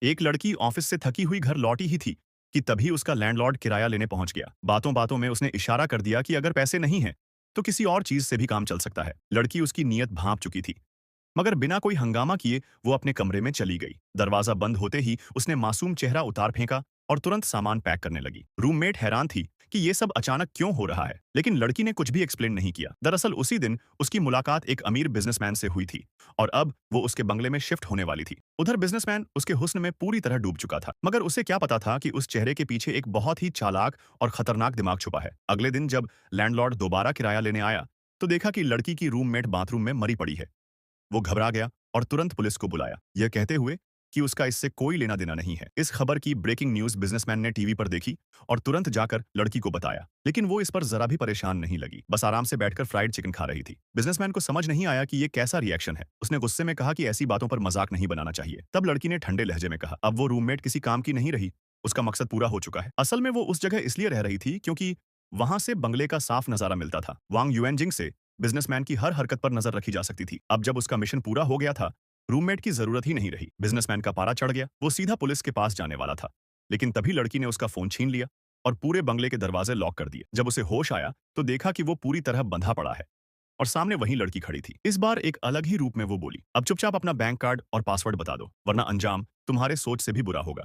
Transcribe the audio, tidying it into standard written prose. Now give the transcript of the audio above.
एक लड़की ऑफिस से थकी हुई घर लौटी ही थी कि तभी उसका लैंडलॉर्ड किराया लेने पहुंच गया। बातों बातों में उसने इशारा कर दिया कि अगर पैसे नहीं हैं तो किसी और चीज से भी काम चल सकता है। लड़की उसकी नीयत भांप चुकी थी, मगर बिना कोई हंगामा किए वो अपने कमरे में चली गई। दरवाजा बंद होते ही उसने मासूम चेहरा उतार फेंका और तुरंत सामान पैक करने लगी। रूममेट हैरान थी कि ये सब अचानक क्यों हो रहा है, लेकिन लड़की ने कुछ भी एक्सप्लेन नहीं किया। दरअसल उसी दिन उसकी मुलाकात एक अमीर बिजनेसमैन से हुई थी और अब वो उसके बंगले में शिफ्ट होने वाली थी। उधर बिजनेसमैन उसके हुस्न में पूरी तरह डूब चुका था, मगर उसे क्या पता था कि उस चेहरे के पीछे एक बहुत ही चालाक और खतरनाक दिमाग छुपा है। अगले दिन जब लैंडलॉर्ड दोबारा किराया लेने आया तो देखा कि लड़की की रूममेट बाथरूम में मरी पड़ी है। वो घबरा गया और तुरंत पुलिस को बुलाया, यह कहते हुए कि उसका इससे कोई लेना देना नहीं है। इस खबर की ब्रेकिंग न्यूज बिजनेसमैन ने टीवी पर देखी और तुरंत जाकर लड़की को बताया, लेकिन वो इस पर जरा भी परेशान नहीं लगी, बस आराम से बैठकर फ्राइड चिकन खा रही थी। बिजनेसमैन को समझ नहीं आया कि ये कैसा रिएक्शन है। उसने गुस्से में कहा कि ऐसी बातों पर मजाक नहीं बनाना चाहिए। तब लड़की ने ठंडे लहजे में कहा, अब वो रूममेट किसी काम की नहीं रही, उसका मकसद पूरा हो चुका है। असल में वो उस जगह इसलिए रह रही थी क्योंकि वहां से बंगले का साफ नजारा मिलता था। वांग युएनजिंग से बिजनेसमैन की हर हरकत पर नजर रखी जा सकती थी। अब जब उसका मिशन पूरा हो गया था, रूममेट की जरूरत ही नहीं रही। बिजनेसमैन का पारा चढ़ गया, वो सीधा पुलिस के पास जाने वाला था, लेकिन तभी लड़की ने उसका फोन छीन लिया और पूरे बंगले के दरवाजे लॉक कर दिए। जब उसे होश आया तो देखा कि वो पूरी तरह बंधा पड़ा है और सामने वही लड़की खड़ी थी। इस बार एक अलग ही रूप में वो बोली, अब चुपचाप अपना बैंक कार्ड और पासवर्ड बता दो, वरना अंजाम तुम्हारे सोच से भी बुरा होगा।